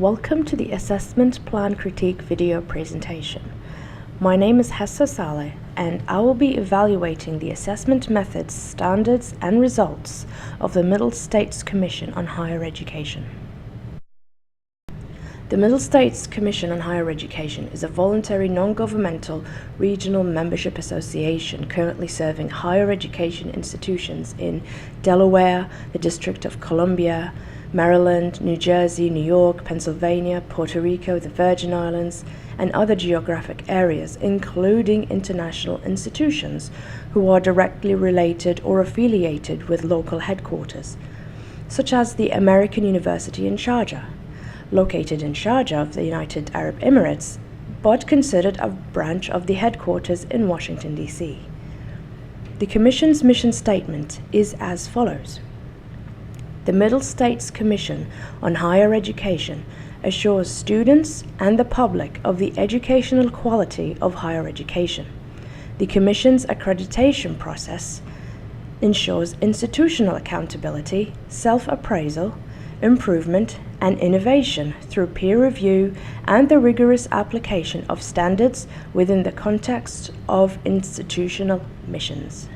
Welcome to the Assessment Plan Critique video presentation. My name is Hessa Saleh and I will be evaluating the assessment methods, standards and results of the Middle States Commission on Higher Education. The Middle States Commission on Higher Education is a voluntary non-governmental regional membership association currently serving higher education institutions in Delaware, the District of Columbia, Maryland, New Jersey, New York, Pennsylvania, Puerto Rico, the Virgin Islands, and other geographic areas, including international institutions who are directly related or affiliated with local headquarters, such as the American University in Sharjah, located in Sharjah of the United Arab Emirates, but considered a branch of the headquarters in Washington, D.C. The Commission's mission statement is as follows. The Middle States Commission on Higher Education assures students and the public of the educational quality of higher education. The Commission's accreditation process ensures institutional accountability, self-appraisal, improvement, and innovation through peer review and the rigorous application of standards within the context of institutional missions.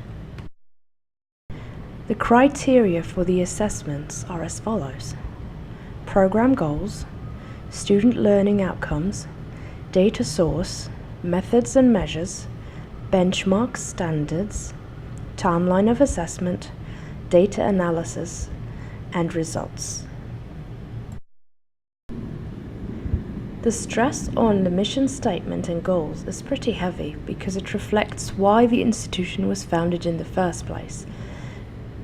The criteria for the assessments are as follows: program goals, student learning outcomes, data source, methods and measures, benchmark standards, timeline of assessment, data analysis, and results. The stress on the mission statement and goals is pretty heavy because it reflects why the institution was founded in the first place.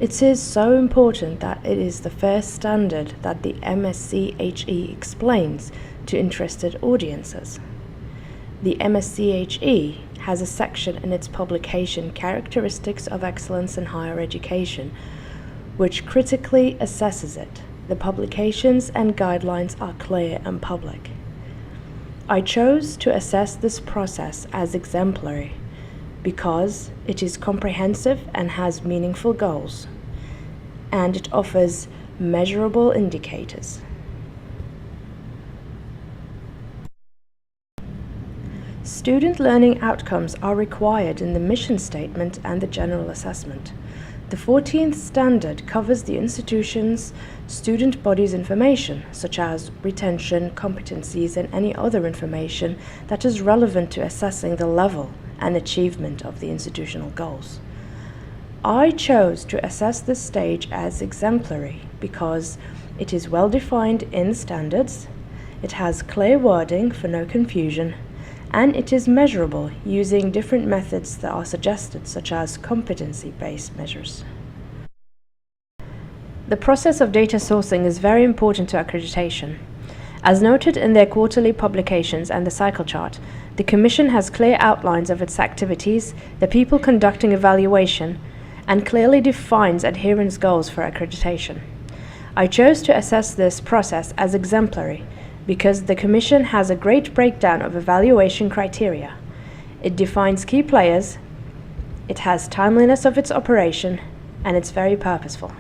It is so important that it is the first standard that the MSCHE explains to interested audiences. The MSCHE has a section in its publication Characteristics of Excellence in Higher Education, which critically assesses it. The publications and guidelines are clear and public. I chose to assess this process as exemplary because it is comprehensive and has meaningful goals, and it offers measurable indicators. Student learning outcomes are required in the mission statement and the general assessment. The 14th standard covers the institution's student body's information, such as retention, competencies, and any other information that is relevant to assessing the level and achievement of the institutional goals. I chose to assess this stage as exemplary because it is well defined in standards, it has clear wording for no confusion, and it is measurable using different methods that are suggested, such as competency-based measures. The process of data sourcing is very important to accreditation. As noted in their quarterly publications and the cycle chart, the Commission has clear outlines of its activities, the people conducting evaluation, and clearly defines adherence goals for accreditation. I chose to assess this process as exemplary because the Commission has a great breakdown of evaluation criteria. It defines key players, it has timeliness of its operation, and it's very purposeful.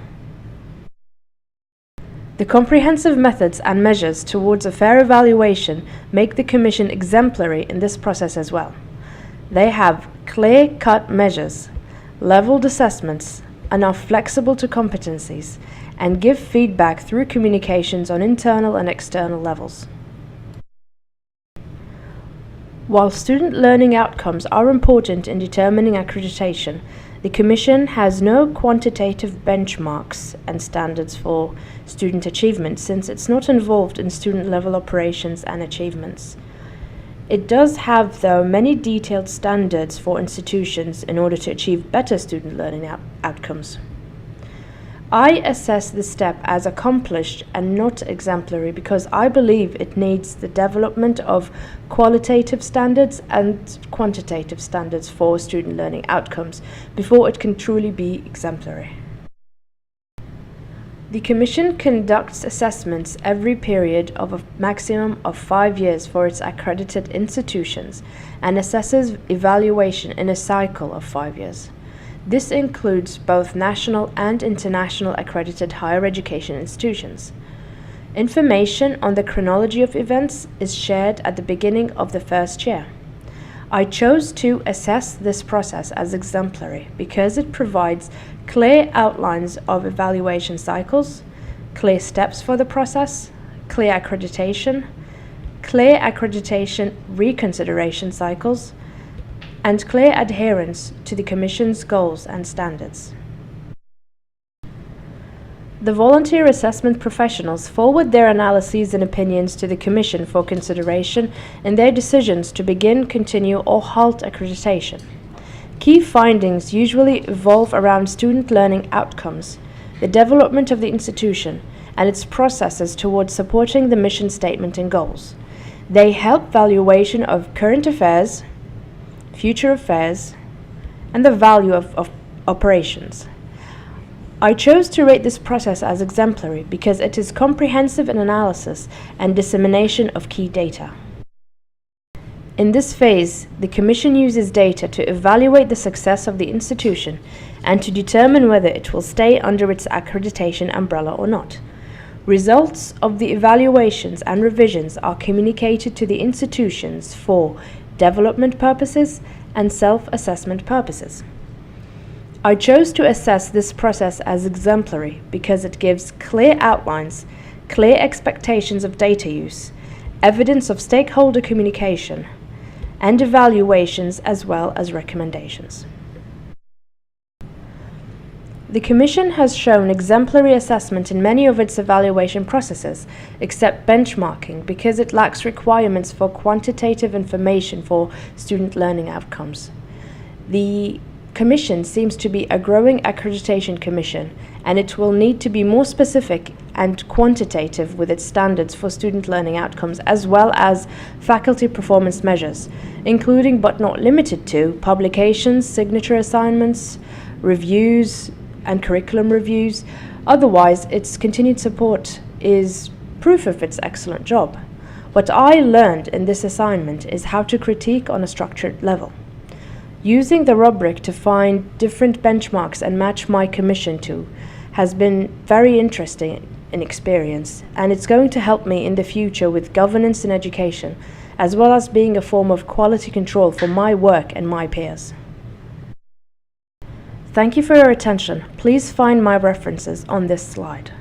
The comprehensive methods and measures towards a fair evaluation make the Commission exemplary in this process as well. They have clear-cut measures, leveled assessments, and are flexible to competencies, and give feedback through communications on internal and external levels. While student learning outcomes are important in determining accreditation, the Commission has no quantitative benchmarks and standards for student achievement since it's not involved in student-level operations and achievements. It does have, though, many detailed standards for institutions in order to achieve better student learning outcomes. I assess this step as accomplished and not exemplary because I believe it needs the development of qualitative standards and quantitative standards for student learning outcomes before it can truly be exemplary. The Commission conducts assessments every period of a maximum of 5 years for its accredited institutions and assesses evaluation in a cycle of 5 years. This includes both national and international accredited higher education institutions. Information on the chronology of events is shared at the beginning of the first year. I chose to assess this process as exemplary because it provides clear outlines of evaluation cycles, clear steps for the process, clear accreditation reconsideration cycles, and clear adherence to the Commission's goals and standards. The volunteer assessment professionals forward their analyses and opinions to the Commission for consideration in their decisions to begin, continue, or halt accreditation. Key findings usually revolve around student learning outcomes, the development of the institution, and its processes towards supporting the mission statement and goals. They help valuation of current affairs, future affairs, and the value of operations. I chose to rate this process as exemplary because it is comprehensive in analysis and dissemination of key data. In this phase, the Commission uses data to evaluate the success of the institution and to determine whether it will stay under its accreditation umbrella or not. Results of the evaluations and revisions are communicated to the institutions for development purposes and self-assessment purposes. I chose to assess this process as exemplary because it gives clear outlines, clear expectations of data use, evidence of stakeholder communication, and evaluations as well as recommendations. The Commission has shown exemplary assessment in many of its evaluation processes, except benchmarking, because it lacks requirements for quantitative information for student learning outcomes. The Commission seems to be a growing accreditation commission, and it will need to be more specific and quantitative with its standards for student learning outcomes, as well as faculty performance measures, including but not limited to publications, signature assignments, reviews, and curriculum reviews. Otherwise, its continued support is proof of its excellent job. What I learned in this assignment is how to critique on a structured level. Using the rubric to find different benchmarks and match my commission to has been very interesting in experience, and it's going to help me in the future with governance in education, as well as being a form of quality control for my work and my peers. Thank you for your attention. Please find my references on this slide.